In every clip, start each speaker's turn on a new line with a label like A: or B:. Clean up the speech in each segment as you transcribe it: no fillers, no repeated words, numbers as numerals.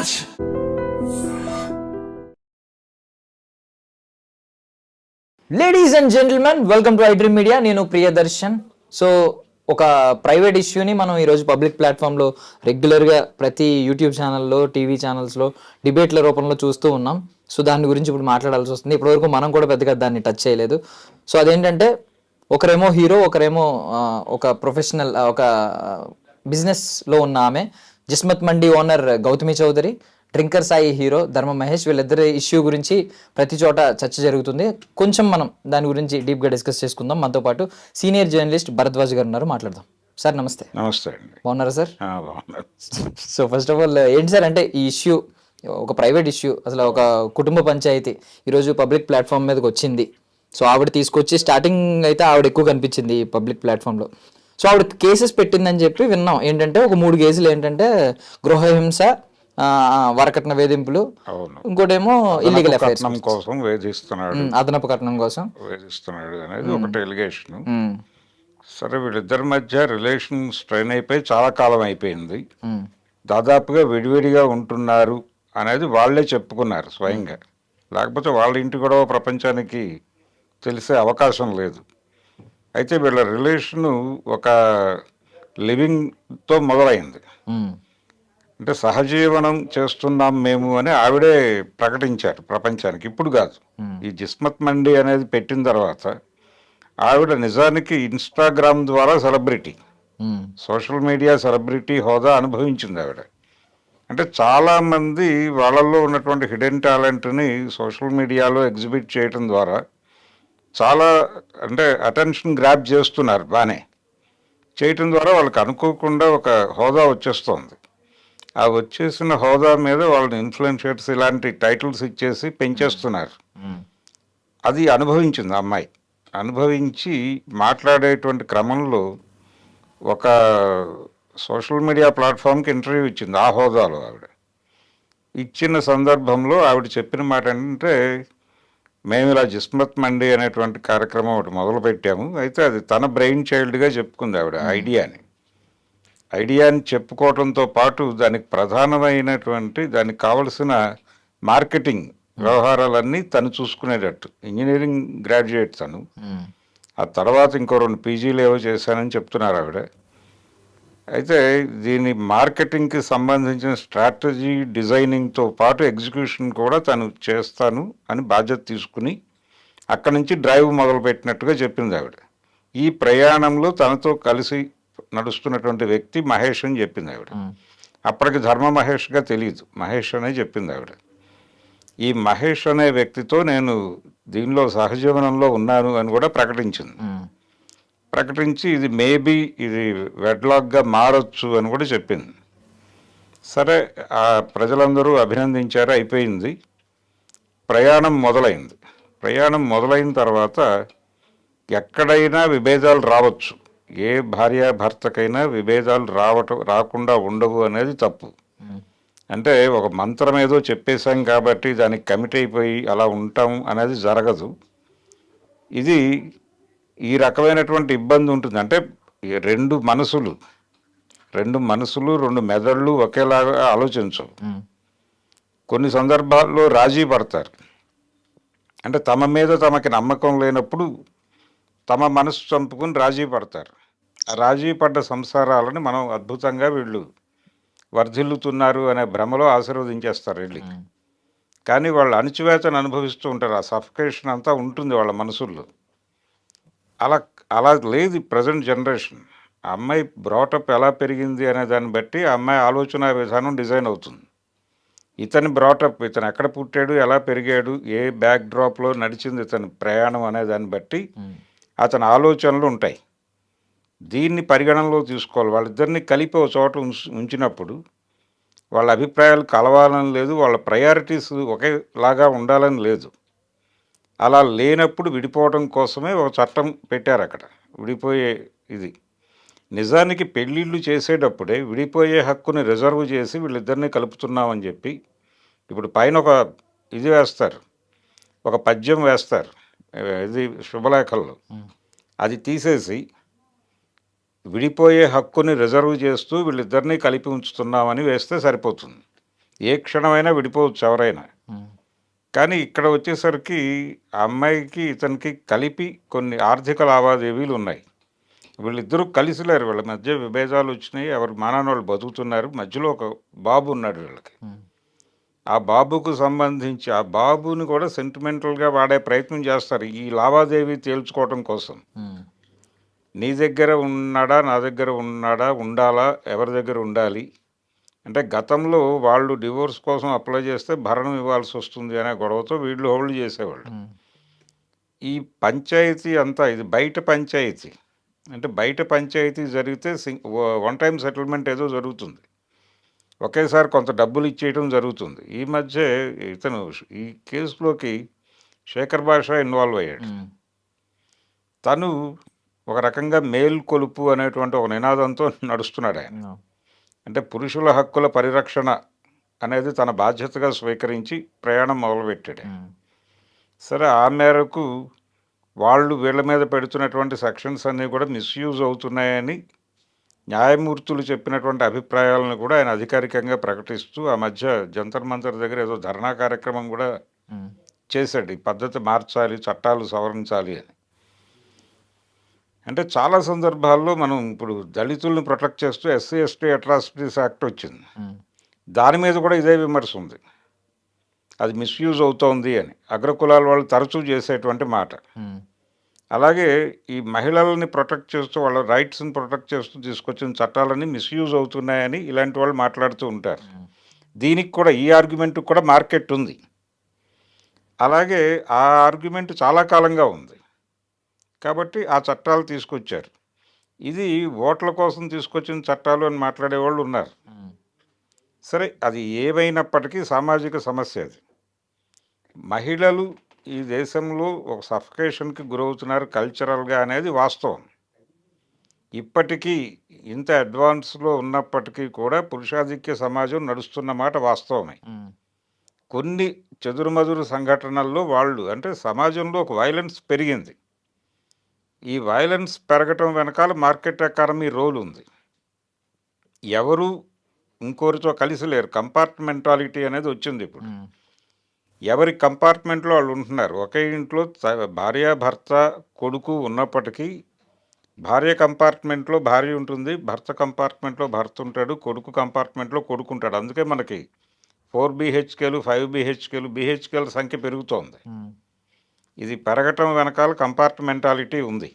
A: Raj.
B: Ladies and gentlemen, welcome to iDream Media. నేను Priyadarshan. So ఒక private ఇష్యూని మనం ఈరోజు పబ్లిక్ ప్లాట్ఫామ్లో రెగ్యులర్గా ప్రతి యూట్యూబ్ ఛానల్లో, టీవీ ఛానల్స్లో డిబేట్ల రూపంలో చూస్తూ ఉన్నాం. సో దాని గురించి ఇప్పుడు మాట్లాడాల్సి వస్తుంది. ఇప్పటివరకు మనం కూడా పెద్దగా దాన్ని టచ్ చేయలేదు. సో అదేంటంటే ఒకరేమో హీరో, ఒకరేమో ఒక ప్రొఫెషనల్, ఒక బిజినెస్లో ఉన్న ఆమె Jismat Mandi owner Gautami Chaudhary, drinker Sai hero Dharma Mahesh, వీళ్ళిద్దరి ఇష్యూ గురించి ప్రతి చోట చర్చ జరుగుతుంది. కొంచెం మనం దాని గురించి డీప్గా డిస్కస్ చేసుకుందాం. మనతో పాటు సీనియర్ జర్నలిస్ట్ భరద్వాజ్ గారు ఉన్నారు, మాట్లాడదాం. సార్ నమస్తే.
C: నమస్తే అండి.
B: బాగున్నారా సార్?
C: బాగున్నారు.
B: సో ఫస్ట్ ఆఫ్ ఆల్ ఏంటి సార్ అంటే ఈ ఇష్యూ ఒక ప్రైవేట్ ఇష్యూ, అసలు ఒక కుటుంబ పంచాయతీ ఈరోజు పబ్లిక్ ప్లాట్ఫామ్ మీదకి వచ్చింది. సో ఆవిడ తీసుకొచ్చి స్టార్టింగ్ అయితే ఆవిడ ఎక్కువ కనిపించింది ఈ పబ్లిక్ ప్లాట్ఫామ్లో. సో ఆవిడ కేసెస్ పెట్టిందని చెప్పి విన్నాం. ఏంటంటే ఒక 3 కేసులు ఏంటంటే గృహహింస, వరకట్న వేధింపులు, ఇంకోటేమో ఇల్లీగల్ అఫైర్స్
C: కోసం వేధిస్తున్నాడు,
B: అదనపు కట్నం కోసం
C: వేధిస్తున్నాడు అనేది ఒకటి ఎలిగేషన్. సరే, వీళ్ళిద్దరి మధ్య రిలేషన్ స్ట్రెయిన్ అయిపోయి చాలా కాలం అయిపోయింది. దాదాపుగా విడివిడిగా ఉంటున్నారు అనేది వాళ్ళే చెప్పుకున్నారు స్వయంగా. లేకపోతే వాళ్ళ ఇంటి గొడవ ప్రపంచానికి తెలిసే అవకాశం లేదు. అయితే వీళ్ళ రిలేషను ఒక లివింగ్తో మొదలైంది. అంటే సహజీవనం చేస్తున్నాం మేము అని ఆవిడే ప్రకటించారు ప్రపంచానికి. ఇప్పుడు కాదు, ఈ జిస్మత్ మండి అనేది పెట్టిన తర్వాత ఆవిడ నిజానికి ఇన్స్టాగ్రామ్ ద్వారా సెలబ్రిటీ, సోషల్ మీడియా సెలబ్రిటీ హోదా అనుభవించింది ఆవిడ. అంటే చాలామంది వాళ్ళల్లో ఉన్నటువంటి హిడెన్ టాలెంట్ని సోషల్ మీడియాలో ఎగ్జిబిట్ చేయడం ద్వారా చాలా అంటే అటెన్షన్ గ్రాప్ చేస్తున్నారు. బాగానే చేయటం ద్వారా వాళ్ళకి అనుకోకుండా ఒక హోదా వచ్చేస్తుంది. ఆ వచ్చేసిన హోదా మీద వాళ్ళని ఇన్ఫ్లుయెన్షియర్స్ ఇలాంటి టైటిల్స్ ఇచ్చేసి పెంచేస్తున్నారు. అది అనుభవించింది ఆ అమ్మాయి. అనుభవించి మాట్లాడేటువంటి క్రమంలో ఒక సోషల్ మీడియా ప్లాట్ఫామ్కి ఇంటర్వ్యూ ఇచ్చింది ఆ హోదాలో. ఆవిడ ఇచ్చిన సందర్భంలో ఆవిడ చెప్పిన మాట ఏంటంటే, మేము ఇలా జిస్మత్ మండి అనేటువంటి కార్యక్రమం ఒకటి మొదలుపెట్టాము. అయితే అది తన బ్రెయిన్ చైల్డ్గా చెప్పుకుంది ఆవిడ ఐడియాని చెప్పుకోవడంతో పాటు దానికి ప్రధానమైనటువంటి దానికి కావలసిన మార్కెటింగ్ వ్యవహారాలన్నీ తను చూసుకునేటట్టు. ఇంజనీరింగ్ గ్రాడ్యుయేట్ తను. ఆ తర్వాత ఇంకో 2 పీజీలు ఏవో చేశానని చెప్తున్నారు ఆవిడ. అయితే దీని మార్కెటింగ్కి సంబంధించిన స్ట్రాటజీ డిజైనింగ్తో పాటు ఎగ్జిక్యూషన్ కూడా తను చేస్తాను అని బాధ్యత తీసుకుని అక్కడి నుంచి డ్రైవ్ మొదలుపెట్టినట్టుగా చెప్పింది ఆవిడ. ఈ ప్రయాణంలో తనతో కలిసి నడుస్తున్నటువంటి వ్యక్తి మహేష్ అని చెప్పింది ఆవిడ. అప్పటికి ధర్మ మహేష్గా తెలియదు, మహేష్ అనే చెప్పింది ఆవిడ. ఈ మహేష్ అనే వ్యక్తితో నేను దీనిలో సహజీవనంలో ఉన్నాను అని కూడా ప్రకటించింది. ప్రకటించి ఇది మేబీ ఇది వెడ్లాక్గా మారొచ్చు అని కూడా చెప్పింది. సరే, ఆ ప్రజలందరూ అభినందించారు, అయిపోయింది. ప్రయాణం మొదలైంది. ప్రయాణం మొదలైన తర్వాత ఎక్కడైనా విభేదాలు రావచ్చు. ఏ భార్యాభర్తకైనా విభేదాలు రాకుండా ఉండవు అనేది తప్పు. అంటే ఒక మంత్రం ఏదో చెప్పేశాం కాబట్టి దానికి కమిట్ అయిపోయి అలా ఉంటాం అనేది జరగదు. ఇది ఈ రకమైనటువంటి ఇబ్బంది ఉంటుంది. అంటే 2 మనసులు 2 మెదళ్ళు ఒకేలాగా ఆలోచించవు. కొన్ని సందర్భాల్లో రాజీ పడతారు. అంటే తమ మీద తమకి నమ్మకం లేనప్పుడు తమ మనసు చంపుకుని రాజీ పడతారు. ఆ రాజీ పడ్డ సంసారాలని మనం అద్భుతంగా వీళ్ళు వర్ధిల్లుతున్నారు అనే భ్రమలో ఆశీర్వదించేస్తారు వెళ్ళి. కానీ వాళ్ళు అణచివేతను అనుభవిస్తూ ఉంటారు. ఆ సఫికేషన్ అంతా ఉంటుంది వాళ్ళ మనసుల్లో. అలా లేదు ప్రజెంట్ జనరేషన్. ఆ అమ్మాయి బ్రాటప్ ఎలా పెరిగింది అనే దాన్ని బట్టి ఆ అమ్మాయి ఆలోచన విధానం డిజైన్ అవుతుంది. ఇతని బ్రాటప్, ఇతను ఎక్కడ పుట్టాడు, ఎలా పెరిగాడు, ఏ బ్యాక్ డ్రాప్లో నడిచింది ఇతని ప్రయాణం అనే దాన్ని బట్టి అతని ఆలోచనలు ఉంటాయి. దీన్ని పరిగణనలో తీసుకోవాలి. వాళ్ళిద్దరిని కలిపి ఒక చోట ఉంచినప్పుడు వాళ్ళ అభిప్రాయాలు కలవాలని లేదు, వాళ్ళ ప్రయారిటీస్ ఒకేలాగా ఉండాలని లేదు. అలా లేనప్పుడు విడిపోవడం కోసమే ఒక చట్టం పెట్టారు అక్కడ, విడిపోయే ఇది. నిజానికి పెళ్ళిళ్ళు చేసేటప్పుడే విడిపోయే హక్కుని రిజర్వ్ చేసి వీళ్ళిద్దరినీ కలుపుతున్నామని చెప్పి ఇప్పుడు పైన ఒక ఇది వేస్తారు, ఒక పద్యం వేస్తారు, ఇది శుభలేఖల్లో. అది తీసేసి విడిపోయే హక్కుని రిజర్వ్ చేస్తూ వీళ్ళిద్దరినీ కలిపి ఉంచుతున్నామని వేస్తే సరిపోతుంది. ఏ క్షణమైనా విడిపోవచ్చు ఎవరైనా.
B: ఉమ్,
C: కానీ ఇక్కడ వచ్చేసరికి ఆ అమ్మాయికి ఇతనికి కలిపి కొన్ని ఆర్థిక లావాదేవీలు ఉన్నాయి. వీళ్ళిద్దరూ కలిసి లేరు. వీళ్ళ మధ్య విభేదాలు వచ్చినాయి. ఎవరి మానాన వాళ్ళు బతుకుతున్నారు. మధ్యలో ఒక బాబు ఉన్నాడు వీళ్ళకి.
B: ఉమ్,
C: ఆ బాబుకు సంబంధించి ఆ బాబుని కూడా సెంటిమెంటల్గా వాడే ప్రయత్నం చేస్తారు ఈ లావాదేవీ తేల్చుకోవటం కోసం.
B: ఉమ్,
C: నీ దగ్గర ఉన్నాడా, నా దగ్గర ఉన్నాడా, ఉండాలా, ఎవరి దగ్గర ఉండాలి అంటే గతంలో వాళ్ళు డివోర్స్ కోసం అప్లై చేస్తే భరణం ఇవ్వాల్సి వస్తుంది అనే గొడవతో వీళ్ళు హోల్డ్ చేసేవాళ్ళు.
B: ఉమ్,
C: ఈ పంచాయతీ అంతా ఇది బయట పంచాయతీ. అంటే బయట పంచాయతీ జరిగితే వన్ టైం సెటిల్మెంట్ ఏదో జరుగుతుంది. ఒకేసారి కొంత డబ్బులు ఇచ్చేయడం జరుగుతుంది. ఈ మధ్య ఇతను ఈ కేసులోకి శేఖర్ భాష ఇన్వాల్వ్ అయ్యాడు.
B: ఉమ్,
C: తను ఒక రకంగా మేల్కొలుపు అనేటువంటి ఒక నినాదంతో నడుస్తున్నాడు ఆయన.
B: ఉమ్,
C: అంటే పురుషుల హక్కుల పరిరక్షణ అనేది తన బాధ్యతగా స్వీకరించి ప్రయాణం మొదలుపెట్టాడు.
B: ఉమ్,
C: సరే ఆ మేరకు వాళ్ళు వీళ్ళ మీద పెడుతున్నటువంటి సెక్షన్స్ అన్నీ కూడా మిస్యూజ్ అవుతున్నాయని న్యాయమూర్తులు చెప్పినటువంటి అభిప్రాయాలను కూడా ఆయన అధికారికంగా ప్రకటిస్తూ ఆ మధ్య జంతర్ మంతర్ దగ్గర ఏదో ధర్నా కార్యక్రమం కూడా
B: ఉమ్,
C: చేశాడు. ఈ పద్ధతి మార్చాలి, చట్టాలు సవరించాలి అని. అంటే చాలా సందర్భాల్లో మనం ఇప్పుడు దళితుల్ని ప్రొటెక్ట్ చేస్తూ ఎస్సీ ఎస్టీ అట్రాసిటీస్ యాక్ట్ వచ్చింది.
B: ఉమ్,
C: దాని మీద కూడా ఇదే విమర్శ ఉంది. అది మిస్యూజ్ అవుతోంది అని అగ్రకులాల వాళ్ళు తరచూ చేసేటువంటి మాట.
B: ఉమ్,
C: అలాగే ఈ మహిళల్ని ప్రొటెక్ట్ చేస్తూ వాళ్ళ రైట్స్ని ప్రొటెక్ట్ చేస్తూ తీసుకొచ్చిన చట్టాలన్నీ మిస్యూజ్ అవుతున్నాయని ఇలాంటి వాళ్ళు మాట్లాడుతూ ఉంటారు.
B: ఉమ్,
C: దీనికి కూడా ఈ ఆర్గ్యుమెంట్కి కూడా మార్కెట్ ఉంది. అలాగే ఆ ఆర్గ్యుమెంట్ చాలా కాలంగా ఉంది కాబట్టి ఆ చట్టాలు తీసుకొచ్చారు. ఇది ఓట్ల కోసం తీసుకొచ్చిన చట్టాలు అని మాట్లాడేవాళ్ళు ఉన్నారు.
B: ఉమ్,
C: సరే అది ఏమైనప్పటికీ సామాజిక సమస్య అది. మహిళలు ఈ దేశంలో ఒక సఫకేషన్కి గురవుతున్నారు కల్చరల్గా అనేది వాస్తవం. ఇప్పటికీ ఇంత అడ్వాన్స్లో ఉన్నప్పటికీ కూడా పురుషాధిక్య సమాజం నడుస్తున్న మాట వాస్తవమే.
B: ఉమ్,
C: కొన్ని చెదురుమదురు సంఘటనల్లో వాళ్ళు అంటే సమాజంలో ఒక వైలెన్స్ పెరిగింది. ఈ వైలెన్స్ పెరగటం వెనకాల మార్కెట్ ఎకానమీ రోల్ ఉంది. ఎవరు ఇంకోరితో కలిసి లేరు. కంపార్ట్మెంటాలిటీ అనేది వచ్చింది ఇప్పుడు.
B: ఉమ్,
C: ఎవరి కంపార్ట్మెంట్లో వాళ్ళు ఉంటున్నారు. ఒకే ఇంట్లో భార్య భర్త కొడుకు ఉన్నప్పటికీ భార్య కంపార్ట్మెంట్లో భార్య ఉంటుంది, భర్త కంపార్ట్మెంట్లో భర్త ఉంటాడు, కొడుకు కంపార్ట్మెంట్లో కొడుకు ఉంటాడు. అందుకే మనకి 4 BHKలు 5 BHKలు BHKల సంఖ్య పెరుగుతోంది.
B: ఉమ్,
C: ఇది పెరగటం వెనకాల కంపార్ట్మెంటాలిటీ ఉంది.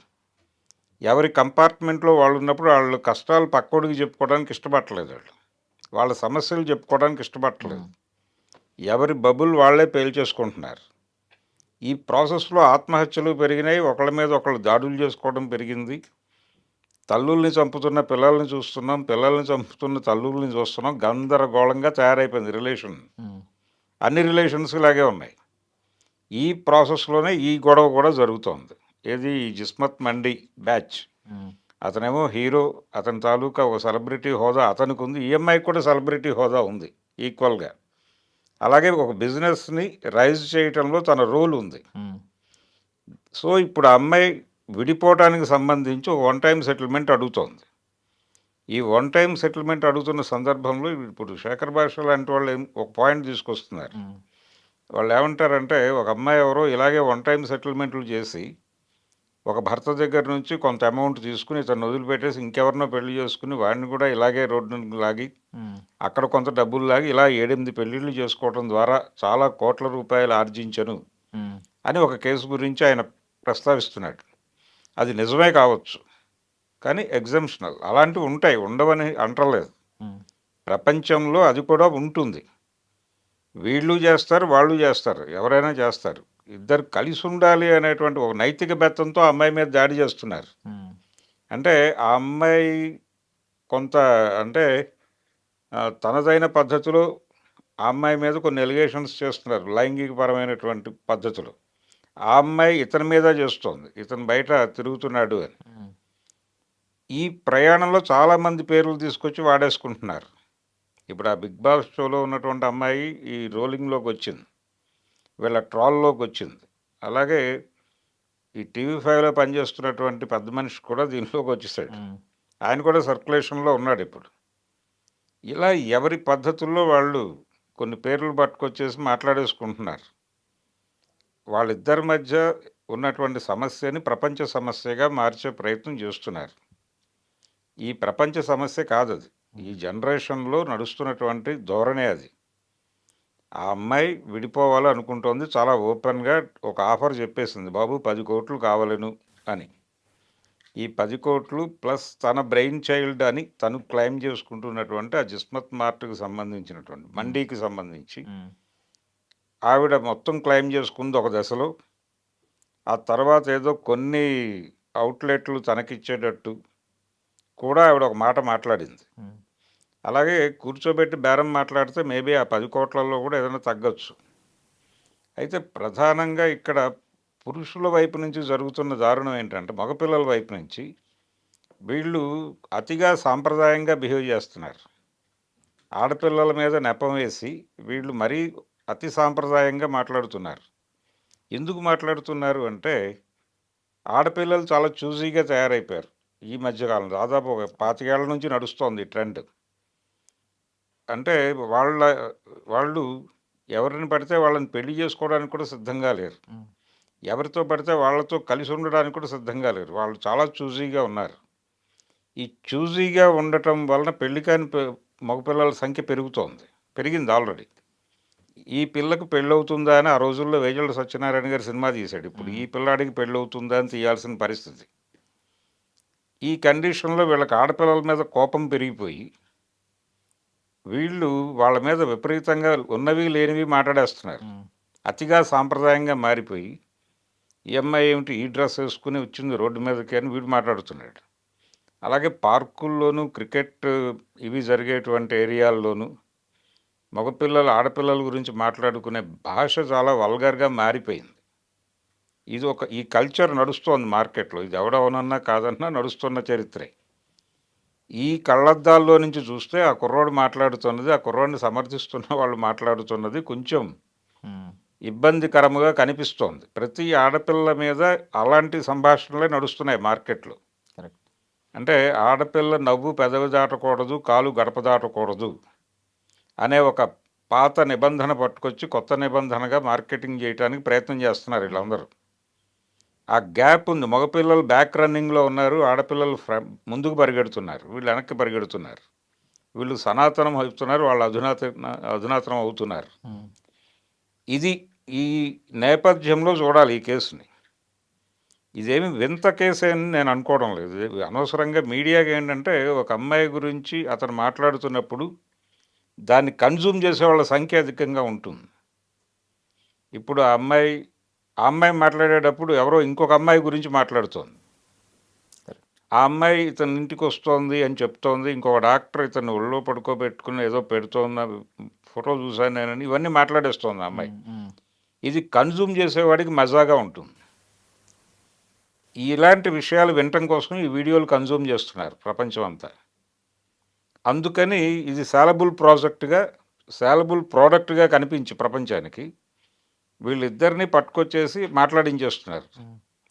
C: ఎవరి కంపార్ట్మెంట్లో వాళ్ళు ఉన్నప్పుడు వాళ్ళు కష్టాలు పక్కోడికి చెప్పుకోవడానికి ఇష్టపడట్లేదు. వాళ్ళ సమస్యలు చెప్పుకోవడానికి ఇష్టపడట్లేదు. ఎవరి బబుల్ వాళ్ళే పేల్చేసుకుంటున్నారు. ఈ ప్రాసెస్లో ఆత్మహత్యలు పెరిగినాయి. ఒకళ్ళ మీద ఒకళ్ళు దాడులు చేసుకోవడం పెరిగింది. తల్లుల్ని చంపుతున్న పిల్లల్ని చూస్తున్నాం, పిల్లల్ని చంపుతున్న తల్లుల్ని చూస్తున్నాం. గందరగోళంగా తయారైపోయింది రిలేషన్.
B: ఉమ్,
C: అన్ని రిలేషన్స్ ఇలాగే ఉన్నాయి. ఈ ప్రాసెస్లోనే ఈ గొడవ కూడా జరుగుతోంది. ఏది జిస్మత్ మండి బ్యాచ్.
B: ఉమ్,
C: అతనేమో హీరో, అతని తాలూకా ఒక సెలబ్రిటీ హోదా అతనికి ఉంది. ఈఎంఐకి కూడా సెలబ్రిటీ హోదా ఉంది ఈక్వల్గా. అలాగే ఒక బిజినెస్ని రైజ్ చేయటంలో తన రోల్ ఉంది.
B: ఉమ్,
C: సో ఇప్పుడు ఆ అమ్మాయి విడిపోవడానికి సంబంధించి ఒక వన్ టైం సెటిల్మెంట్ అడుగుతోంది. ఈ వన్ టైం సెటిల్మెంట్ అడుగుతున్న సందర్భంలో ఇప్పుడు శేఖర్ భాష లాంటి వాళ్ళు ఒక పాయింట్ తీసుకొస్తున్నారు.
B: ఉమ్,
C: వాళ్ళు ఏమంటారంటే ఒక అమ్మాయి ఎవరో ఇలాగే వన్ టైం సెటిల్మెంట్లు చేసి ఒక భర్త దగ్గర నుంచి కొంత అమౌంట్ తీసుకుని ఇతను వదిలిపెట్టేసి ఇంకెవరినో పెళ్లి చేసుకుని వాడిని కూడా ఇలాగే రోడ్డును లాగి
B: ఉమ్,
C: అక్కడ కొంత డబ్బులు లాగి ఇలా 7-8 పెళ్ళిళ్ళు చేసుకోవడం ద్వారా చాలా కోట్ల రూపాయలు ఆర్జించను
B: ఉమ్,
C: అని ఒక కేసు గురించి ఆయన ప్రస్తావిస్తున్నాడు. అది నిజమే కావచ్చు, కానీ ఎగ్జంప్షనల్ అలాంటివి ఉంటాయి, ఉండవని అంటలేదు.
B: ఉమ్,
C: ప్రపంచంలో అది కూడా ఉంటుంది. వీళ్ళు చేస్తారు, వాళ్ళు చేస్తారు, ఎవరైనా చేస్తారు. ఇద్దరు కలిసి ఉండాలి అనేటువంటి ఒక నైతిక బెత్తంతో ఆ అమ్మాయి మీద దాడి చేస్తున్నారు.
B: ఉమ్,
C: అంటే ఆ అమ్మాయి కొంత అంటే తనదైన పద్ధతిలో ఆ అమ్మాయి మీద కొన్ని ఎలిగేషన్స్ చేస్తున్నారు లైంగికపరమైనటువంటి పద్ధతులు. ఆ అమ్మాయి ఇతని మీద చేస్తోంది, ఇతను బయట తిరుగుతున్నాడు అని.
B: ఉమ్,
C: ఈ ప్రయాణంలో చాలామంది పేర్లు తీసుకొచ్చి వాడేసుకుంటున్నారు. ఇప్పుడు ఆ బిగ్ బాస్ షోలో ఉన్నటువంటి అమ్మాయి ఈ రోలింగ్లోకి వచ్చింది, వీళ్ళ ట్రాల్లోకి వచ్చింది. అలాగే ఈ TV5లో పనిచేస్తున్నటువంటి పెద్ద మనిషి కూడా దీనిలోకి వచ్చేసాడు.
B: ఉమ్,
C: ఆయన కూడా సర్క్యులేషన్లో ఉన్నాడు ఇప్పుడు. ఇలా ఎవరి పద్ధతుల్లో వాళ్ళు కొన్ని పేర్లు పట్టుకొచ్చేసి మాట్లాడేసుకుంటున్నారు. వాళ్ళిద్దరి మధ్య ఉన్నటువంటి సమస్యని ప్రపంచ సమస్యగా మార్చే ప్రయత్నం చేస్తున్నారు. ఈ ప్రపంచ సమస్య కాదది. ఈ జనరేషన్‌లో నడుస్తున్నటువంటి ధోరణే అది. ఆ అమ్మాయి విడిపోవాలి అనుకుంటోంది. చాలా ఓపెన్‌గా ఒక ఆఫర్ చెప్పేసింది. బాబు 10,00,00,000 కావలెను అని. ఈ 10,00,00,000 ప్లస్ తన బ్రెయిన్ చైల్డ్ అని తను క్లెయిమ్ చేసుకుంటున్నటువంటి ఆ జిస్మత్ మార్ట్‌కి సంబంధించినటువంటి మండీకి సంబంధించి ఆవిడ మొత్తం క్లెయిమ్ చేసుకుంది ఒక దశలో. ఆ తర్వాత ఏదో కొన్ని అవుట్‌లెట్లు తనకిచ్చేటట్టు కూడా ఆవిడ ఒక మాట మాట్లాడింది. అలాగే కూర్చోబెట్టి బేరం మాట్లాడితే మేబీ ఆ 10,00,00,000లో కూడా ఏదైనా తగ్గొచ్చు. అయితే ప్రధానంగా ఇక్కడ పురుషుల వైపు నుంచి జరుగుతున్న దారుణం ఏంటంటే, మగపిల్లల వైపు నుంచి వీళ్ళు అతిగా సాంప్రదాయంగా బిహేవ్ చేస్తున్నారు. ఆడపిల్లల మీద నెపం వేసి వీళ్ళు మరీ అతి సాంప్రదాయంగా మాట్లాడుతున్నారు. ఎందుకు మాట్లాడుతున్నారు అంటే, ఆడపిల్లలు చాలా చూజీగా తయారైపోయారు. ఈ మధ్యకాలంలో దాదాపు ఒక 25 ఏళ్ల నుంచి నడుస్తోంది ఈ ట్రెండ్. అంటే వాళ్ళు ఎవరిని పడితే వాళ్ళని పెళ్లి చేసుకోవడానికి కూడా సిద్ధంగా లేరు. ఎవరితో పడితే వాళ్ళతో కలిసి ఉండడానికి కూడా సిద్ధంగా లేరు. వాళ్ళు చాలా చూజీగా ఉన్నారు. ఈ చూజీగా ఉండటం వలన పెళ్లి కాని మగపిల్లల సంఖ్య పెరుగుతోంది. పెరిగింది ఆల్రెడీ. ఈ పిల్లకు పెళ్ళవుతుందా అని ఆ రోజుల్లో వేజల సత్యనారాయణ గారు సినిమా తీశాడు. ఇప్పుడు ఈ పిల్లాడికి పెళ్ళవుతుందా అని తీయాల్సిన పరిస్థితి. ఈ కండిషన్‌లో వీళ్ళకి ఆడపిల్లల మీద కోపం పెరిగిపోయి వీళ్ళు వాళ్ళ మీద విపరీతంగా ఉన్నవి లేనివి మాట్లాడేస్తున్నారు. అతిగా సాంప్రదాయంగా మారిపోయి, ఈ అమ్మాయి ఏమిటి ఈ డ్రెస్ వేసుకుని వచ్చింది రోడ్డు మీదకి అని వీడు మాట్లాడుతున్నాడు. అలాగే పార్కుల్లోనూ క్రికెట్ ఇవి జరిగేటువంటి ఏరియాల్లోనూ మగపిల్లలు ఆడపిల్లల గురించి మాట్లాడుకునే భాష చాలా వల్గర్‌గా మారిపోయింది. ఈ కల్చర్ నడుస్తోంది మార్కెట్‌లో. ఇది ఎవడవనన్నా కాదన్నా నడుస్తున్న చరిత్రే. ఈ కళ్ళద్దాల్లో నుంచి చూస్తే ఆ కుర్రోడు మాట్లాడుతున్నది, ఆ కుర్రోడిని సమర్థిస్తున్న వాళ్ళు మాట్లాడుతున్నది కొంచెం ఇబ్బందికరముగా కనిపిస్తోంది. ప్రతి ఆడపిల్ల మీద అలాంటి సంభాషణలే నడుస్తున్నాయి మార్కెట్‌లో.
B: కరెక్ట్.
C: అంటే ఆడపిల్ల నవ్వు పెదవి దాటకూడదు, కాలు గడప దాటకూడదు అనే ఒక పాత నిబంధన పట్టుకొచ్చి కొత్త నిబంధనగా మార్కెటింగ్ చేయడానికి ప్రయత్నం చేస్తున్నారు వీళ్ళందరూ. ఆ గ్యాప్ ఉంది. మగపిల్లలు బ్యాక్ రన్నింగ్‌లో ఉన్నారు. ఆడపిల్లలు ముందుకు పరిగెడుతున్నారు. వీళ్ళు వెనక్కి పరిగెడుతున్నారు. వీళ్ళు సనాతనం అవుతున్నారు. వాళ్ళు అధునాతనం అవుతున్నారు. ఇది ఈ నేపథ్యంలో చూడాలి ఈ కేసుని. ఇదేమి వింత కేసే అని నేను అనుకోవడం లేదు. అనవసరంగా మీడియాకి ఏంటంటే ఒక అమ్మాయి గురించి అతను మాట్లాడుతున్నప్పుడు దాన్ని కన్జ్యూమ్ చేసే వాళ్ళ సంఖ్య అధికంగా ఉంటుంది. ఇప్పుడు ఆ అమ్మాయి మాట్లాడేటప్పుడు ఎవరో ఇంకొక అమ్మాయి గురించి మాట్లాడుతోంది. ఆ అమ్మాయి ఇతని ఇంటికి వస్తోంది అని చెప్తోంది. ఇంకొక డాక్టర్ ఇతన్ని ఒళ్ళో పడుకోబెట్టుకుని ఏదో పెడుతోంది, ఫోటో చూశాను నేనని ఇవన్నీ మాట్లాడేస్తోంది ఆ అమ్మాయి. ఇది కన్జ్యూమ్ చేసేవాడికి మజాగా ఉంటుంది. ఇలాంటి విషయాలు వినటం కోసం ఈ వీడియోలు కన్జ్యూమ్ చేస్తున్నారు ప్రపంచం అంతా. అందుకని ఇది సాలబుల్ ప్రోడక్ట్గా కనిపించి ప్రపంచానికి వీళ్ళిద్దరిని పట్టుకొచ్చేసి మాట్లాడించేస్తున్నారు.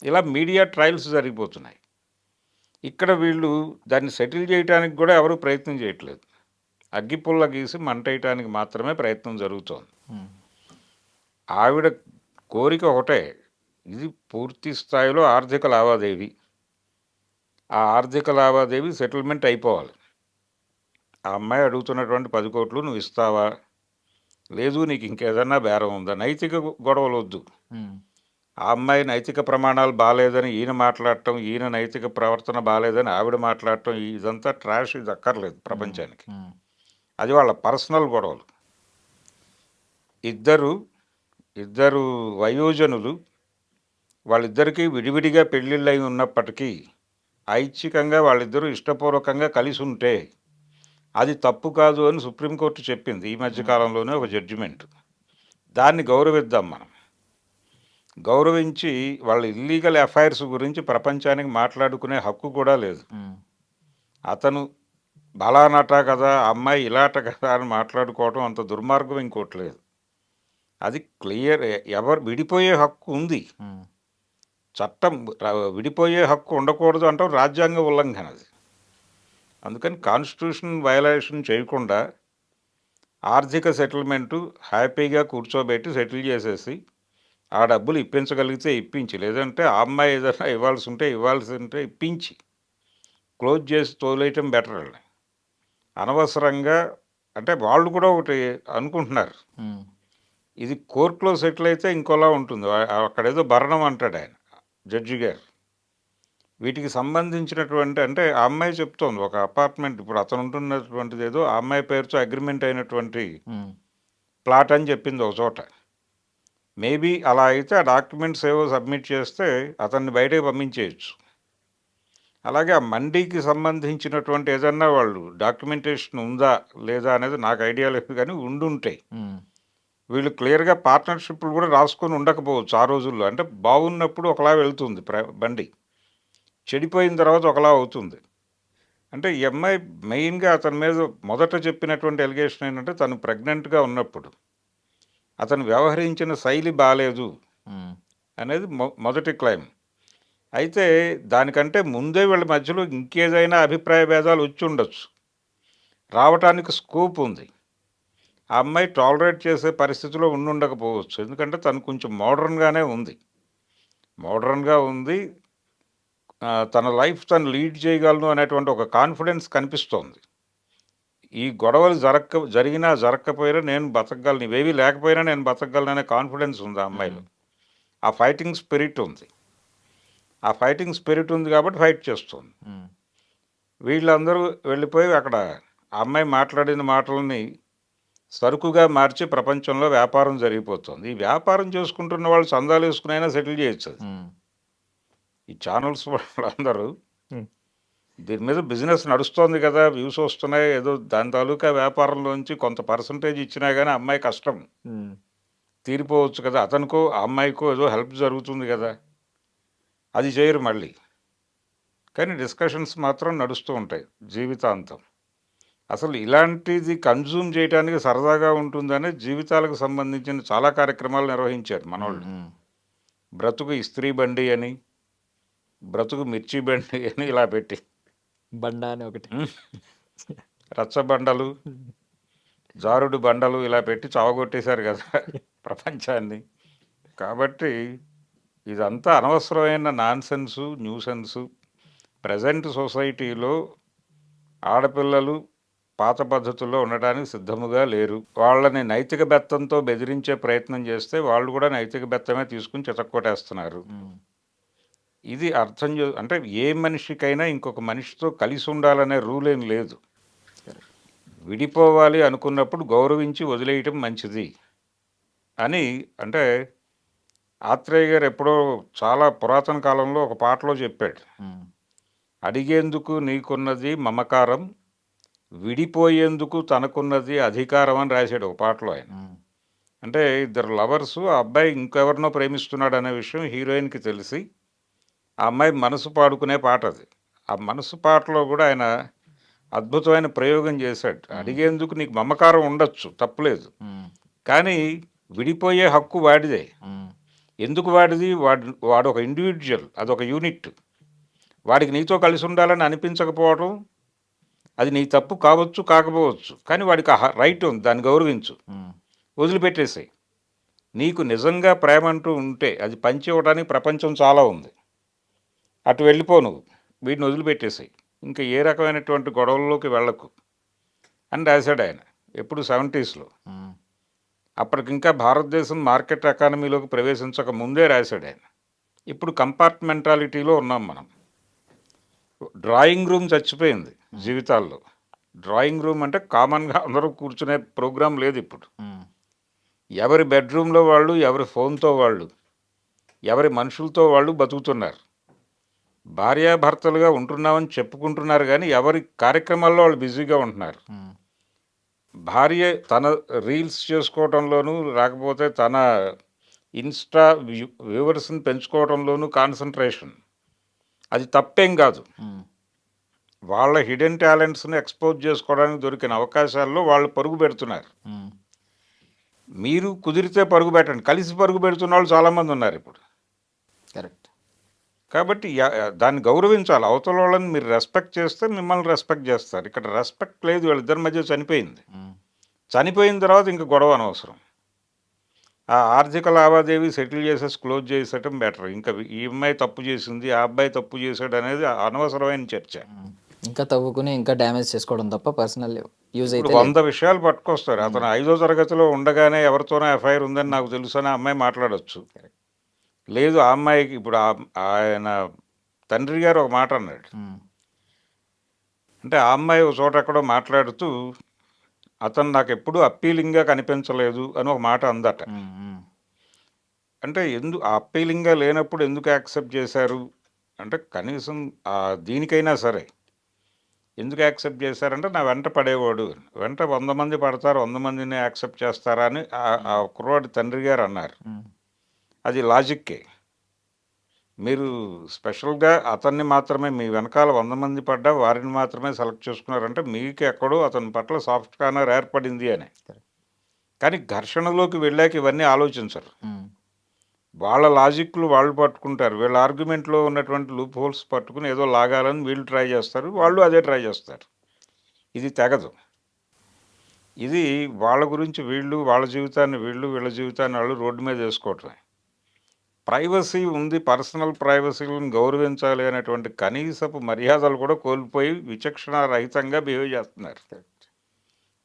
C: ఇలా మీడియా ట్రయల్స్ జరిగిపోతున్నాయి. ఇక్కడ వీళ్ళు దాన్ని సెటిల్ చేయడానికి కూడా ఎవరు ప్రయత్నం చేయట్లేదు. అగ్గిపుల్ల గీసి మంటేయటానికి మాత్రమే ప్రయత్నం జరుగుతోంది. ఆవిడ కోరిక ఒకటే, ఇది పూర్తి స్థాయిలో ఆర్థిక లావాదేవీ. ఆ ఆర్థిక లావాదేవీ సెటిల్మెంట్ అయిపోవాలి. ఆ అమ్మాయి అడుగుతున్నటువంటి 10,00,00,000 నువ్వు ఇస్తావా, లేదు నీకు ఇంకేదన్నా బేరం ఉందా, నైతిక గొడవలు వద్దు. ఆ అమ్మాయి నైతిక ప్రమాణాలు బాగాలేదని ఈయన మాట్లాడటం, ఈయన నైతిక ప్రవర్తన బాగాలేదని ఆవిడ మాట్లాడటం, ఇదంతా ట్రాష్. ఇది అక్కర్లేదు ప్రపంచానికి. అది వాళ్ళ పర్సనల్ గొడవలు. ఇద్దరు వయోజనులు, వాళ్ళిద్దరికీ విడివిడిగా పెళ్ళిళ్ళు అయి ఉన్నప్పటికీ ఐచ్ఛికంగా వాళ్ళిద్దరూ ఇష్టపూర్వకంగా కలిసి ఉంటే అది తప్పు కాదు అని సుప్రీంకోర్టు చెప్పింది ఈ మధ్యకాలంలోనే ఒక జడ్జిమెంట్. దాన్ని గౌరవిద్దాం మనం. గౌరవించి వాళ్ళ ఇల్లీగల్ అఫైర్స్ గురించి ప్రపంచానికి మాట్లాడుకునే హక్కు కూడా లేదు. అతను బలానట కదా, అమ్మాయి ఇలాట కదా అని మాట్లాడుకోవడం అంత దుర్మార్గం ఇంకోటి లేదు. అది క్లియర్. ఎవరు విడిపోయే హక్కు ఉంది. చట్టం విడిపోయే హక్కు ఉండకూడదు అంటాం రాజ్యాంగ ఉల్లంఘన అది. అందుకని కాన్స్టిట్యూషన్ వయలేషన్ చేయకుండా ఆర్థిక సెటిల్మెంటు హ్యాపీగా కూర్చోబెట్టి సెటిల్ చేసేసి ఆ డబ్బులు ఇప్పించగలిగితే ఇప్పించి, లేదంటే ఆ అమ్మాయి ఏదైనా ఇవ్వాల్సి ఉంటే ఇప్పించి క్లోజ్ చేసి తోలేయటం బెటర్ అండి. అనవసరంగా అంటే వాళ్ళు కూడా ఒకటి అనుకుంటున్నారు. ఇది కోర్టులో సెటిల్ అయితే ఇంకోలా ఉంటుంది. అక్కడేదో భరణం అంటాడు ఆయన జడ్జి గారు. వీటికి సంబంధించినటువంటి అంటే ఆ అమ్మాయి చెప్తోంది ఒక అపార్ట్మెంట్ ఇప్పుడు అతను ఉంటున్నటువంటిది ఏదో ఆ అమ్మాయి పేరుతో అగ్రిమెంట్ అయినటువంటి ప్లాట్ అని చెప్పింది ఒక చోట. మేబీ అలా అయితే ఆ డాక్యుమెంట్స్ ఏవో సబ్మిట్ చేస్తే అతన్ని బయటకు పంపించేయచ్చు. అలాగే ఆ మండీకి సంబంధించినటువంటి ఏదన్నా వాళ్ళు డాక్యుమెంటేషన్ ఉందా లేదా అనేది నాకు ఐడియా లేదు, కానీ ఉండుంటాయి. వీళ్ళు క్లియర్గా పార్ట్నర్షిప్లు కూడా రాసుకొని ఉండకపోవచ్చు ఆ రోజుల్లో. అంటే బాగున్నప్పుడు ఒకలా వెళ్తుంది బండి, చెడిపోయిన తర్వాత ఒకలా అవుతుంది. అంటే ఈ అమ్మాయి మెయిన్గా అతని మీద మొదట చెప్పినటువంటి ఎలిగేషన్ ఏంటంటే తను ప్రెగ్నెంట్గా ఉన్నప్పుడు అతను వ్యవహరించిన శైలి బాలేదు అనేది మొదటి క్లైమ్. అయితే దానికంటే ముందే వీళ్ళ మధ్యలో ఇంకేదైనా అభిప్రాయ భేదాలు వచ్చి ఉండొచ్చు, రావటానికి స్కోప్ ఉంది. ఆ అమ్మాయి టాలరేట్ చేసే పరిస్థితిలో ఉండకపోవచ్చు, ఎందుకంటే తను కొంచెం మోడర్న్గా ఉంది. తన లైఫ్ తను లీడ్ చేయగలను అనేటువంటి ఒక కాన్ఫిడెన్స్ కనిపిస్తోంది. ఈ గొడవలు జరిగినా జరగకపోయినా నేను బతకగలను, ఇవేవి లేకపోయినా నేను బతకగలను అనే కాన్ఫిడెన్స్ ఉంది ఆ అమ్మాయిలో. ఆ ఫైటింగ్ స్పిరిట్ ఉంది కాబట్టి ఫైట్ చేస్తుంది. వీళ్ళందరూ వెళ్ళిపోయి అక్కడ ఆ అమ్మాయి మాట్లాడిన మాటలని సరుకుగా మార్చి ప్రపంచంలో వ్యాపారం జరిగిపోతుంది. ఈ వ్యాపారం చేసుకుంటున్న వాళ్ళు చందాలు వేసుకునైనా సెటిల్ చేయొచ్చు. ఈ ఛానల్స్ వాళ్ళందరూ దీని మీద బిజినెస్ నడుస్తోంది కదా, వ్యూస్ వస్తున్నాయి, ఏదో దాని తాలూకా వ్యాపారంలోంచి కొంత పర్సంటేజ్ ఇచ్చినా కానీ అమ్మాయి కష్టం తీరిపోవచ్చు కదా, అతనికో ఆ అమ్మాయికో ఏదో హెల్ప్ జరుగుతుంది కదా, అది చేయరు మళ్ళీ. కానీ డిస్కషన్స్ మాత్రం నడుస్తూ ఉంటాయి జీవితాంతం. అసలు ఇలాంటిది కన్జ్యూమ్ చేయడానికి సరదాగా ఉంటుందనే జీవితాలకు సంబంధించిన చాలా కార్యక్రమాలు నిర్వహించారు మనోళ్ళు. బ్రతుకు ఇస్త్రీ బండి అని, బ్రతుకు మిర్చి బండి అని ఇలా పెట్టి
B: బండ అని ఒకటి,
C: రచ్చబండలు, జారుడు బండలు ఇలా పెట్టి చావగొట్టేశారు కదా ప్రపంచాన్ని. కాబట్టి ఇదంతా అనవసరమైన నాన్సెన్సు, న్యూసెన్సు. ప్రజెంట్ సొసైటీలో ఆడపిల్లలు పాత పద్ధతుల్లో ఉండడానికి సిద్ధముగా లేరు. వాళ్ళని నైతిక బెత్తంతో బెదిరించే ప్రయత్నం చేస్తే వాళ్ళు కూడా నైతిక బెత్తమే తీసుకుని చితక్కొట్టేస్తున్నారు. ఇది అర్థం అంటే ఏ మనిషికైనా ఇంకొక మనిషితో కలిసి ఉండాలనే రూల్ ఏం లేదు. విడిపోవాలి అనుకున్నప్పుడు గౌరవించి వదిలేయటం మంచిది అని. అంటే ఆత్రేయ గారు ఎప్పుడో చాలా పురాతన కాలంలో ఒక పాటలో చెప్పాడు, అడిగేందుకు నీకున్నది మమకారం, విడిపోయేందుకు తనకున్నది అధికారం అని రాశాడు ఒక పాటలో ఆయన. అంటే ఇద్దరు లవర్సు, ఆ అబ్బాయి ఇంకెవరినో ప్రేమిస్తున్నాడు అనే విషయం హీరోయిన్కి తెలిసి ఆ అమ్మాయి మనసు పాడుకునే పాట అది. ఆ మనసు పాటలో కూడా ఆయన అద్భుతమైన ప్రయోగం చేశాడు. అడిగేందుకు నీకు మమకారం ఉండొచ్చు, తప్పులేదు, కానీ విడిపోయే హక్కు వాడిదే. ఎందుకు వాడిది? వాడు ఒక ఇండివిజువల్, అదొక యూనిట్. వాడికి నీతో కలిసి ఉండాలని అనిపించకపోవడం అది నీ తప్పు కావచ్చు, కాకపోవచ్చు, కానీ వాడికి రైట్ ఉంది, దాన్ని గౌరవించు, వదిలిపెట్టేసాయి. నీకు నిజంగా ప్రేమ అంటూ ఉంటే అది పంచి ఇవ్వడానికి ప్రపంచం చాలా ఉంది, అటు వెళ్ళిపో, నువ్వు వీటిని వదిలిపెట్టేసాయి, ఇంకా ఏ రకమైనటువంటి గొడవల్లోకి వెళ్ళకు అని రాశాడు ఆయన. ఎప్పుడు 70sలో. అప్పటికింకా భారతదేశం మార్కెట్ ఎకానమీలోకి ప్రవేశించక ముందే రాశాడు ఆయన. ఇప్పుడు కంపార్ట్మెంటాలిటీలో ఉన్నాం మనం. డ్రాయింగ్ రూమ్ చచ్చిపోయింది జీవితాల్లో. డ్రాయింగ్ రూమ్ అంటే కామన్గా అందరూ కూర్చునే ప్రోగ్రాం లేదు ఇప్పుడు. ఎవరి బెడ్రూమ్లో వాళ్ళు, ఎవరి ఫోన్తో వాళ్ళు, ఎవరి మనుషులతో వాళ్ళు బతుకుతున్నారు. భార్యాభర్తలుగా ఉంటున్నామని చెప్పుకుంటున్నారు, కానీ ఎవరి కార్యక్రమాల్లో వాళ్ళు బిజీగా ఉంటున్నారు. భార్య తన రీల్స్ చేసుకోవడంలోనూ, లేకపోతే తన ఇన్స్టా వ్యూవర్స్ని పెంచుకోవడంలోనూ కాన్సన్ట్రేషన్. అది తప్పేం కాదు. వాళ్ళ హిడెన్ టాలెంట్స్ని ఎక్స్పోజ్ చేసుకోవడానికి దొరికిన అవకాశాల్లో వాళ్ళు పరుగు పెడుతున్నారు. మీరు కుదిరితే పరుగు పెట్టండి. కలిసి పరుగు పెడుతున్న వాళ్ళు చాలామంది ఉన్నారు ఇప్పుడు.
B: కరెక్ట్.
C: కాబట్టి దాన్ని గౌరవించాలి. అవతల వాళ్ళని మీరు రెస్పెక్ట్ చేస్తే మిమ్మల్ని రెస్పెక్ట్ చేస్తారు. ఇక్కడ రెస్పెక్ట్ లేదు, వీళ్ళిద్దరి మధ్య చనిపోయింది. చనిపోయిన తర్వాత ఇంక గొడవ అనవసరం. ఆ ఆర్థిక లావాదేవీ సెటిల్ చేసేసి క్లోజ్ చేసేయటం బెటర్. ఇంకా ఈ అమ్మాయి తప్పు చేసింది, ఆ అబ్బాయి తప్పు చేశాడు అనేది అనవసరమైన చర్చ.
B: ఇంకా తవ్వుకుని ఇంకా డ్యామేజ్ చేసుకోవడం తప్ప పర్సనల్ యూజ్ అయితే
C: ఇప్పుడు 100 విషయాలు పట్టుకొస్తారు. అతను 5వ తరగతిలో ఉండగానే ఎవరితోనో ఎఫ్ఐఆర్ ఉందని నాకు తెలుసు అని ఆ అమ్మాయి మాట్లాడొచ్చు. లేదు ఆ అమ్మాయికి ఇప్పుడు ఆయన తండ్రి గారు ఒక మాట అన్నాడు. అంటే ఆ అమ్మాయి ఒక చోట ఎక్కడో మాట్లాడుతూ అతను నాకు ఎప్పుడూ అప్పీలింగ్గా కనిపించలేదు అని ఒక మాట అందట. అంటే ఆ అప్పీలింగ్గా లేనప్పుడు ఎందుకు యాక్సెప్ట్ చేశారు అంటే కనీసం దీనికైనా సరే ఎందుకు యాక్సెప్ట్ చేశారంటే నా వెంట పడేవాడు, వెంట 100 మంది పడతారు, 100 మందిని యాక్సెప్ట్ చేస్తారా అని ఆ కుర్రాడి తండ్రి గారు అన్నారు. అది లాజిక్కే. మీరు స్పెషల్గా అతన్ని మాత్రమే మీ వెనకాల 100 మంది పడ్డా వారిని మాత్రమే సెలెక్ట్ చేసుకున్నారంటే మీకు ఎక్కడో అతని పట్ల సాఫ్ట్ కార్నర్ ఏర్పడింది అని. కానీ ఘర్షణలోకి వెళ్ళాక ఇవన్నీ ఆలోచించరు. వాళ్ళ లాజిక్లు వాళ్ళు పట్టుకుంటారు, వీళ్ళ ఆర్గ్యుమెంట్లో ఉన్నటువంటి లూప్ హోల్స్ పట్టుకుని ఏదో లాగాలని వీళ్ళు ట్రై చేస్తారు, వాళ్ళు అదే ట్రై చేస్తారు. ఇది తెగదు. ఇది వాళ్ళ గురించి వీళ్ళు, వాళ్ళ జీవితాన్ని వీళ్ళు, వీళ్ళ జీవితాన్ని వాళ్ళు రోడ్డు మీద వేసుకోవటమే. ప్రైవసీ ఉంది, పర్సనల్ ప్రైవసీలను గౌరవించాలి అనేటువంటి కనీసపు మర్యాదలు కూడా కోల్పోయి విచక్షణారహితంగా బిహేవ్ చేస్తున్నారు.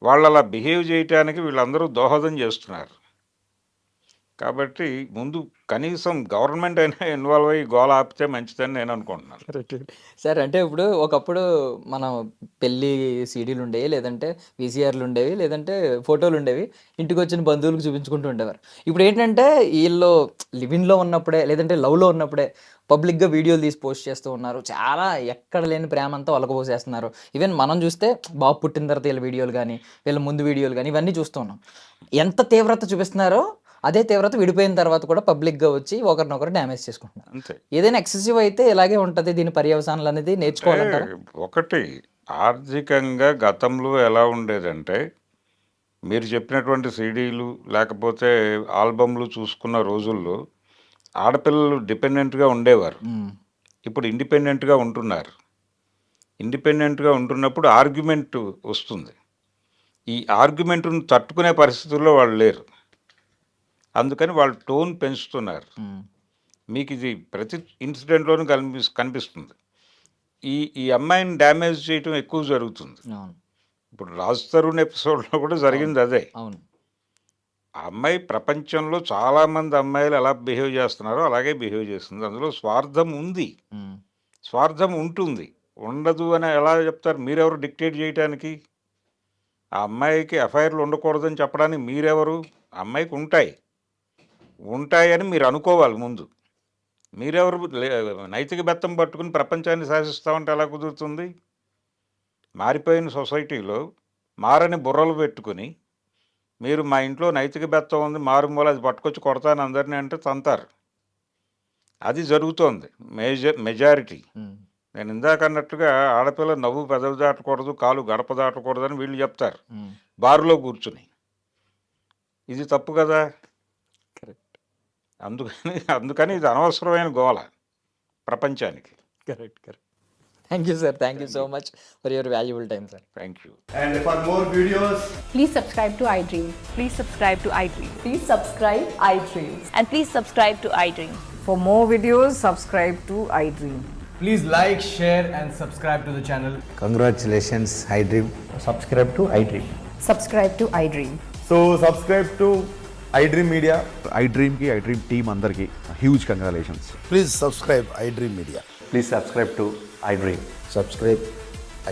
C: వాళ్ళు అలా బిహేవ్ చేయటానికి వీళ్ళందరూ దోహదం చేస్తున్నారు. కాబట్టి ముందు కనీసం గవర్నమెంట్ అయినా ఇన్వాల్వ్ అయ్యి గోల ఆపితే మంచిదని నేను అనుకుంటున్నాను.
B: సార్ అంటే ఇప్పుడు ఒకప్పుడు మనం పెళ్ళి సీడీలు ఉండేవి, లేదంటే వీసీఆర్లు ఉండేవి, లేదంటే ఫోటోలు ఉండేవి, ఇంటికి వచ్చిన బంధువులకు చూపించుకుంటూ ఉండేవారు. ఇప్పుడు ఏంటంటే వీళ్ళు లివింగ్లో ఉన్నప్పుడే లేదంటే లవ్లో ఉన్నప్పుడే పబ్లిక్గా వీడియోలు తీసి పోస్ట్ చేస్తూ ఉన్నారు. చాలా ఎక్కడ లేని ప్రేమ అంతా ఒలకపోసేస్తున్నారు. ఈవెన్ మనం చూస్తే బాబు పుట్టిన తర్వాత వీళ్ళ వీడియోలు కానీ వీళ్ళ ముందు వీడియోలు కానీ ఇవన్నీ చూస్తూ ఉన్నాం. ఎంత తీవ్రత చూపిస్తున్నారో అదే తీవ్రత విడిపోయిన తర్వాత కూడా పబ్లిక్గా వచ్చి ఒకరినొకరు డ్యామేజ్ చేసుకుంటున్నారు.
C: అంతే.
B: ఏదైనా ఎక్సెసివ్ అయితే ఇలాగే ఉంటుంది. దీని పర్యవసానాలు అనేది నేర్చుకోవాలంటారు.
C: ఒకటి ఆర్థికంగా గతంలో ఎలా ఉండేదంటే మీరు చెప్పినటువంటి సీడీలు లేకపోతే ఆల్బమ్లు చూసుకున్న రోజుల్లో ఆడపిల్లలు డిపెండెంట్గా ఉండేవారు. ఇప్పుడు ఇండిపెండెంట్గా ఉంటున్నారు. ఇండిపెండెంట్గా ఉంటున్నప్పుడు ఆర్గ్యుమెంట్ వస్తుంది. ఈ ఆర్గ్యుమెంట్ను తట్టుకునే పరిస్థితుల్లో వాళ్ళు లేరు. అందుకని వాళ్ళు టోన్ పెంచుతున్నారు. మీకు ఇది ప్రతి ఇన్సిడెంట్లోనూ కనిపిస్తుంది. ఈ అమ్మాయిని డ్యామేజ్ చేయటం ఎక్కువ జరుగుతుంది. ఇప్పుడు రాజ్ తరుణ్ ఎపిసోడ్లో కూడా జరిగింది అదే.
B: అవును.
C: ఆ అమ్మాయి ప్రపంచంలో చాలామంది అమ్మాయిలు ఎలా బిహేవ్ చేస్తున్నారో అలాగే బిహేవ్ చేస్తుంది. అందులో స్వార్థం ఉంది, స్వార్థం ఉంటుంది, ఉండదు అని ఎలా చెప్తారు? మీరెవరు డిక్టేట్ చేయటానికి? ఆ అమ్మాయికి ఎఫ్ఐఆర్లు ఉండకూడదని చెప్పడానికి మీరెవరు? ఆ అమ్మాయికి ఉంటాయని మీరు అనుకోవాలి ముందు. మీరెవరు నైతిక బెత్తం పట్టుకుని ప్రపంచాన్ని శాసిస్తామంటే ఎలా కుదురుతుంది? మారిపోయిన సొసైటీలో మారని బుర్రలు పెట్టుకుని మీరు మా ఇంట్లో నైతిక బెత్తం ఉంది, మారుమూల అది పట్టుకొచ్చి కొడతాను అందరినీ అంటే తంతారు. అది జరుగుతోంది మెజారిటీ. నేను ఇందాక అన్నట్టుగా ఆడపిల్ల నవ్వు పెదవి దాటకూడదు, కాలు గడప దాటకూడదు అని వీళ్ళు చెప్తారు బారులో కూర్చుని. ఇది తప్పు కదా. అందుకని ఇది అనవసరమైన గోల ప్రపంచానికి.
B: Correct. Thank you, sir. Thank you so much for your valuable time, sir.
C: Thank you.
A: And for more videos,
D: Please subscribe to iDream.
E: Please subscribe to iDream.
D: Please subscribe iDream.
E: And please subscribe to iDream.
F: For more videos, subscribe to iDream.
A: please like, share, and subscribe to the channel.
G: Congratulations, iDream.
A: Subscribe to iDream.
D: Subscribe to iDream.
A: So subscribe to iDream Media.
H: iDream की iDream team अंदर की huge congratulations.
G: Please subscribe iDream Media.
I: Please subscribe to iDream.
G: Subscribe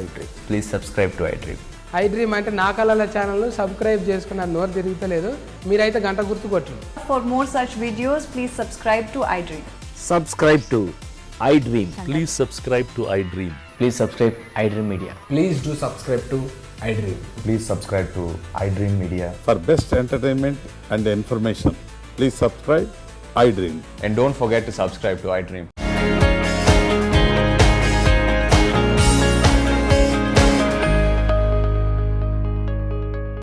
G: iDream.
I: Please subscribe to iDream.
J: iDream అంటే నా కళల channel subscribe చేసుకున్నారు, నోరు తిరుగుతలేదు. మీరైతే గంట గుర్తు కొట్టండి.
D: For more such videos, please subscribe to iDream.
I: Subscribe to iDream.
K: Please subscribe to iDream.
I: Please subscribe iDream Media.
A: Please do subscribe to iDream.
I: Please subscribe to iDream Media.
H: For best entertainment and information, please subscribe iDream.
I: And don't forget to subscribe to iDream.